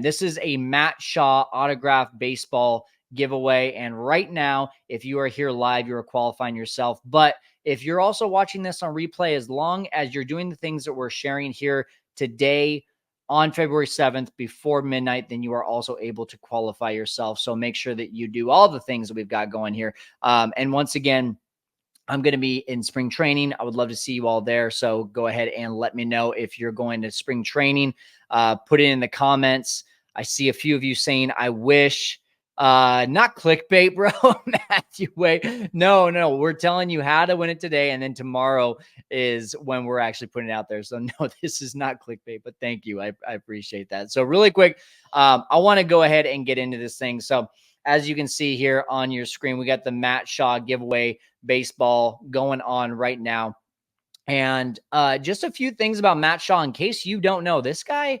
This is a Matt Shaw autographed baseball giveaway. And right now, if you are here live, you are qualifying yourself. But if you're also watching this on replay, as long as you're doing the things that we're sharing here today on February 7th before midnight, then you are also able to qualify yourself. So make sure that you do all the things that we've got going here. And once again, I'm going to be in spring training. I would love to see you all there. So go ahead and let me know if you're going to spring training. Put it in the comments. I see a few of you saying, I wish. Not clickbait, bro. Matthew, wait. No. We're telling you how to win it today. And then tomorrow is when we're actually putting it out there. So no, this is not clickbait, but thank you. I appreciate that. So really quick, I want to go ahead and get into this thing. So as you can see here on your screen, we got the Matt Shaw giveaway baseball going on right now. And just a few things about Matt Shaw, in case you don't know, this guy,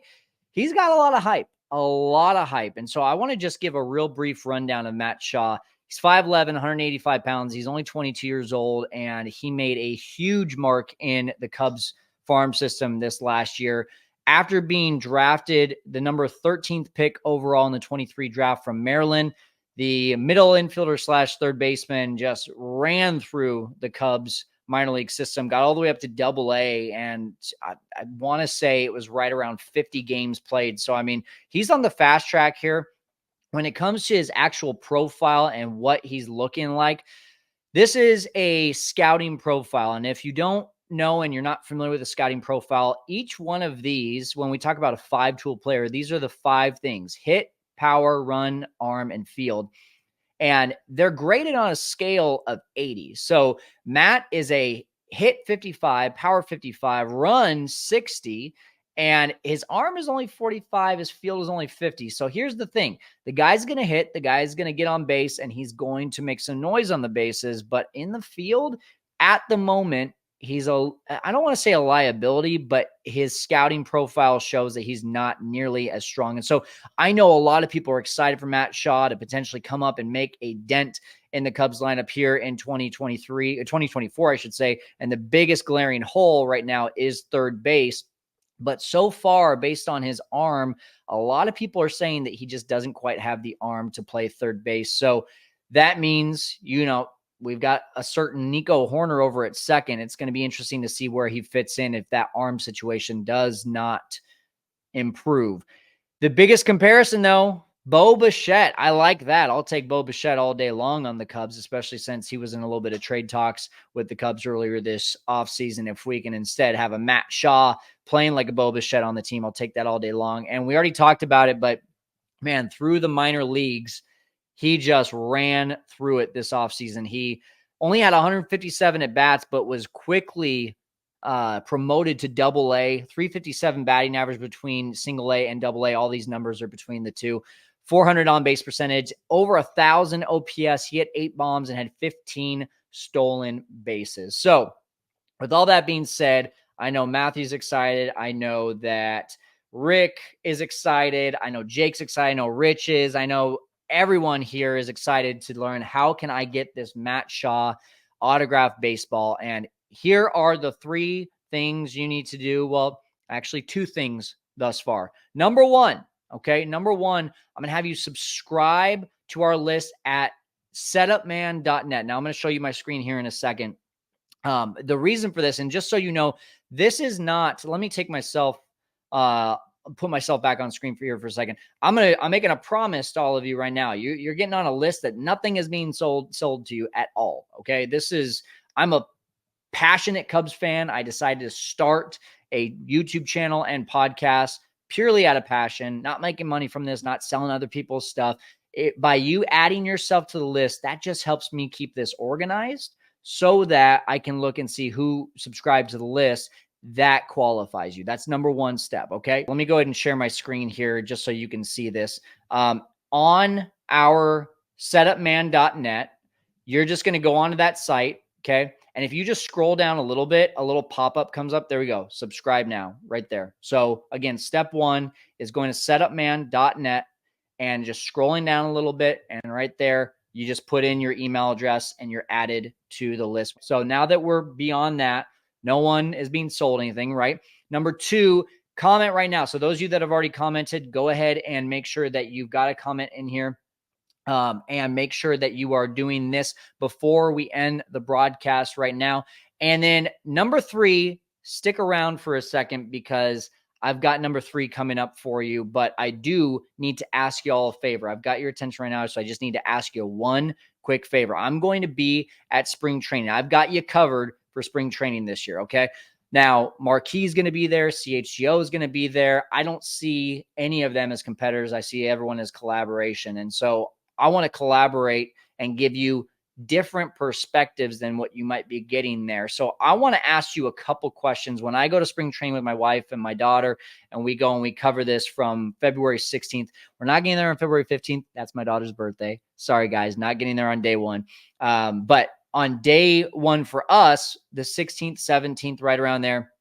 he's got a lot of hype. And so I want to just give a real brief rundown of Matt Shaw. He's 5'11", 185 pounds. He's only 22 years old, and he made a huge mark in the Cubs farm system this last year. After being drafted, the number 13th pick overall in the 23 draft from Maryland, the middle infielder / third baseman just ran through the Cubs minor league system, got all the way up to Double-A, and I want to say it was right around 50 games played. So, I mean, he's on the fast track here. When it comes to his actual profile and what he's looking like, this is a scouting profile. And if you don't know and you're not familiar with the scouting profile, each one of these, when we talk about a 5-tool player, these are the 5 things: hit, power, run, arm, and field. And they're graded on a scale of 80. So Matt is a hit 55, power 55, run 60, and his arm is only 45. His field is only 50. So here's the thing. The guy's going to hit, the guy's going to get on base, and he's going to make some noise on the bases. But in the field, at the moment, I don't want to say a liability, but his scouting profile shows that he's not nearly as strong. And so I know a lot of people are excited for Matt Shaw to potentially come up and make a dent in the Cubs lineup here in 2024, I should say. And the biggest glaring hole right now is third base. But so far, based on his arm, a lot of people are saying that he just doesn't quite have the arm to play third base. So that means, we've got a certain Nico Hoerner over at second. It's going to be interesting to see where he fits in if that arm situation does not improve. The biggest comparison, though, Bo Bichette. I like that. I'll take Bo Bichette all day long on the Cubs, especially since he was in a little bit of trade talks with the Cubs earlier this offseason. If we can instead have a Matt Shaw playing like a Bo Bichette on the team, I'll take that all day long. And we already talked about it, but man, through the minor leagues, he just ran through it this offseason. He only had 157 at-bats, but was quickly promoted to Double-A, 357 batting average between Single-A and Double-A. All these numbers are between the two. 400 on-base percentage, over 1,000 OPS. He hit 8 bombs and had 15 stolen bases. So with all that being said, I know Matthew's excited. I know that Rick is excited. I know Jake's excited. I know Rich is. I know everyone here is excited to learn, how can I get this Matt Shaw autographed baseball? And here are the 3 things you need to do. Well, actually 2 things thus far. Number one, I'm going to have you subscribe to our list at setupman.net. Now I'm going to show you my screen here in a second. The reason for this, and just so you know, this is not, let me take myself, put myself back on screen for a second. I'm making a promise to all of you right now. You're getting on a list that nothing is being sold to you at all. Okay. I'm a passionate Cubs fan. I decided to start a YouTube channel and podcast purely out of passion, not making money from this, not selling other people's stuff. By you adding yourself to the list, that just helps me keep this organized so that I can look and see who subscribes to the list that qualifies you. That's number one step. Okay. Let me go ahead and share my screen here just so you can see this. On our setupman.net, you're just going to go onto that site. Okay. And if you just scroll down a little bit, a little pop-up comes up. There we go. Subscribe now, right there. So again, step 1 is going to setupman.net and just scrolling down a little bit. And right there, you just put in your email address and you're added to the list. So now that we're beyond that, no one is being sold anything, right? Number 2, comment right now. So those of you that have already commented, go ahead and make sure that you've got a comment in here. And make sure that you are doing this before we end the broadcast right now. And then number 3, stick around for a second because I've got number 3 coming up for you, but I do need to ask you all a favor. I've got your attention right now, so I just need to ask you one quick favor. I'm going to be at spring training. I've got you covered for spring training this year, okay? Now, Marquis is going to be there. CHGO is going to be there. I don't see any of them as competitors. I see everyone as collaboration. And so I want to collaborate and give you different perspectives than what you might be getting there. So I want to ask you a couple questions. When I go to spring training with my wife and my daughter, and we go and we cover this from February 16th, we're not getting there on February 15th. That's my daughter's birthday. Sorry, guys, not getting there on day one. But on day one for us, the 16th, 17th, right around there,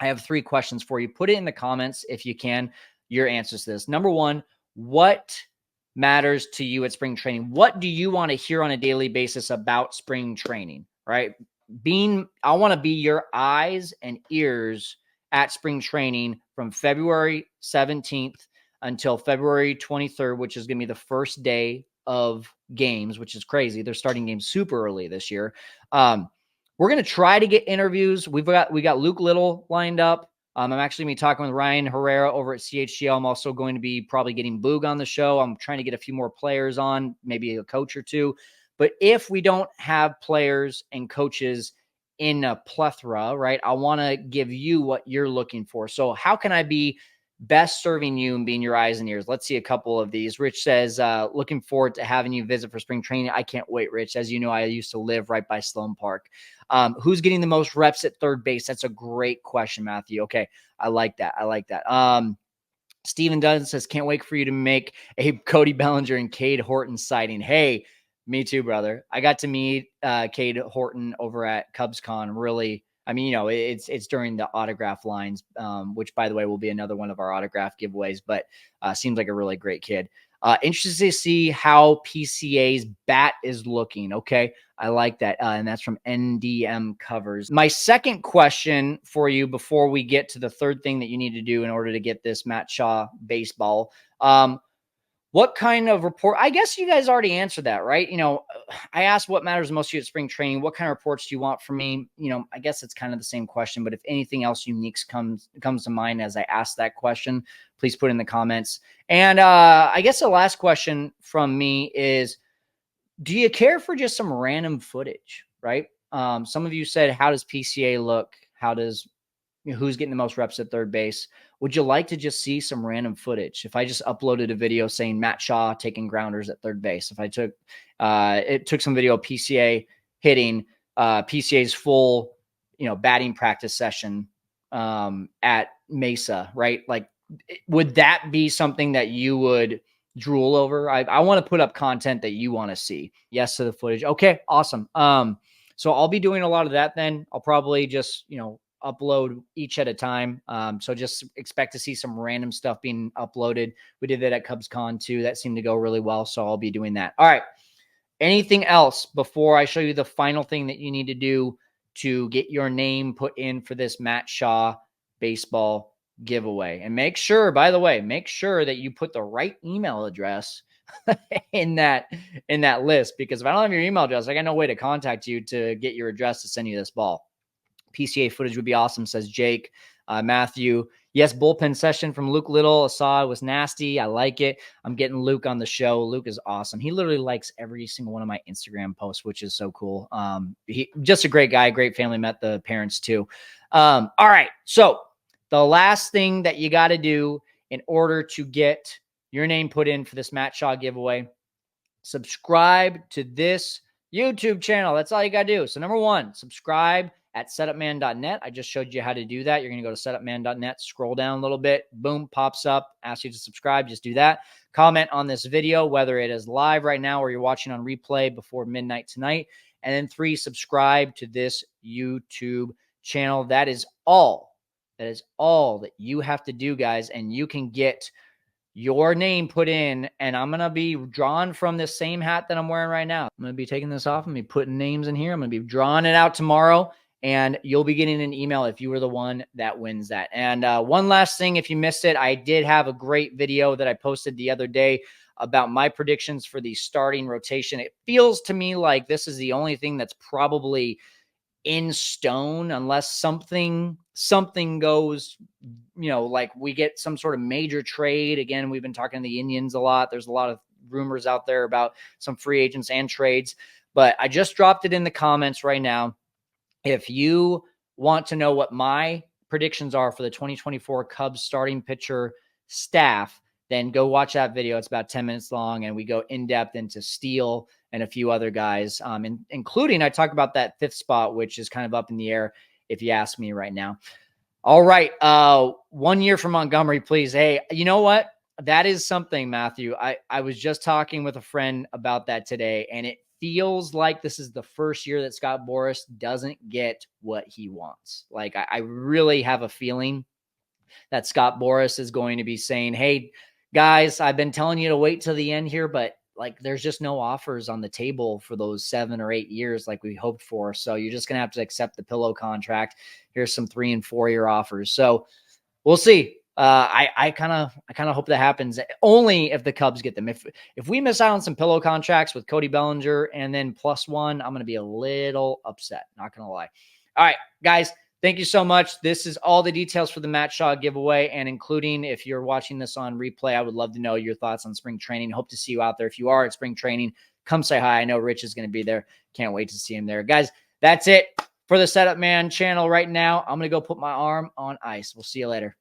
I have 3 questions for you. Put it in the comments if you can, your answers to this. Number 1, what matters to you at spring training? What do you want to hear on a daily basis about spring training, right? I want to be your eyes and ears at spring training from February 17th until February 23rd, which is going to be the first day of games, which is crazy. They're starting games super early this year. We're going to try to get interviews. We got Luke Little lined up. I'm actually going to be talking with Ryan Herrera over at CHGO. I'm also going to be probably getting Boog on the show. I'm trying to get a few more players on, maybe a coach or two. But if we don't have players and coaches in a plethora, right, I want to give you what you're looking for. So how can I be best serving you and being your eyes and ears? Let's see a couple of these. Rich says, looking forward to having you visit for spring training. I can't wait, Rich. As you know, I used to live right by Sloan Park. Who's getting the most reps at third base? That's a great question, Matthew. Okay. I like that. Steven Dunn says, can't wait for you to make a Cody Bellinger and Cade Horton sighting. Hey, me too, brother. I got to meet Cade Horton over at CubsCon. Really, I mean, it's during the autograph lines, which, by the way, will be another one of our autograph giveaways, but seems like a really great kid. Interested to see how PCA's bat is looking. Okay. I like that. And that's from NDM Covers. My second question for you before we get to the third thing that you need to do in order to get this Matt Shaw baseball. What kind of report? I guess you guys already answered that, right? I asked what matters most to you at spring training. What kind of reports do you want from me? I guess it's kind of the same question, but if anything else unique comes to mind as I ask that question, please put in the comments. And I guess the last question from me is, do you care for just some random footage, right? Some of you said, how does PCA look? Who's getting the most reps at third base? Would you like to just see some random footage? If I just uploaded a video saying Matt Shaw taking grounders at third base, if I took some video of PCA hitting PCA's full, batting practice session at Mesa, right? Like, would that be something that you would drool over? I want to put up content that you want to see. Yes to the footage. Okay, awesome. So I'll be doing a lot of that then. I'll probably just, upload each at a time. So just expect to see some random stuff being uploaded. We did that at CubsCon too. That seemed to go really well. So I'll be doing that. All right. Anything else before I show you the final thing that you need to do to get your name put in for this Matt Shaw baseball giveaway? And make sure that you put the right email address in that list, because if I don't have your email address, I got no way to contact you to get your address to send you this ball. PCA footage would be awesome, says Jake. Matthew, yes, bullpen session from Luke Little. I saw it was nasty. I like it. I'm getting Luke on the show. Luke is awesome. He literally likes every single one of my Instagram posts, which is so cool. He just a great guy, great family. Met the parents too. All right. So the last thing that you got to do in order to get your name put in for this Matt Shaw giveaway, subscribe to this YouTube channel. That's all you got to do. So number 1, subscribe at setupman.net. I just showed you how to do that. You're going to go to setupman.net, scroll down a little bit, boom, pops up, asks you to subscribe. Just do that. Comment on this video, whether it is live right now or you're watching on replay before midnight tonight. And then 3, subscribe to this YouTube channel. That is all. That is all that you have to do, guys. And you can get your name put in, and I'm going to be drawn from this same hat that I'm wearing right now. I'm going to be taking this off and be putting names in here. I'm going to be drawing it out tomorrow. and you'll be getting an email if you were the one that wins that. And one last thing, if you missed it, I did have a great video that I posted the other day about my predictions for the starting rotation. It feels to me like this is the only thing that's probably in stone unless something goes, like we get some sort of major trade. Again, we've been talking to the Indians a lot. There's a lot of rumors out there about some free agents and trades, but I just dropped it in the comments right now. If you want to know what my predictions are for the 2024 Cubs starting pitcher staff, then go watch that video. It's about 10 minutes long, and we go in depth into Steele and a few other guys, including I talk about that fifth spot, which is kind of up in the air if you ask me right now. All right. 1 year for Montgomery, please. Hey, you know what? That is something, Matthew. I was just talking with a friend about that today, and it feels like this is the first year that Scott Boras doesn't get what he wants. Like, I really have a feeling that Scott Boras is going to be saying, hey, guys, I've been telling you to wait till the end here, but like there's just no offers on the table for those 7 or 8 years like we hoped for. So you're just going to have to accept the pillow contract. Here's some 3 and 4 year offers. So we'll see. I kind of hope that happens only if the Cubs get them. If we miss out on some pillow contracts with Cody Bellinger and then +1, I'm going to be a little upset. Not going to lie. All right, guys. Thank you so much. This is all the details for the Matt Shaw giveaway, and including if you're watching this on replay, I would love to know your thoughts on spring training. Hope to see you out there. If you are at spring training, come say hi. I know Rich is going to be there. Can't wait to see him there. Guys, that's it for the Setup Man channel right now. I'm going to go put my arm on ice. We'll see you later.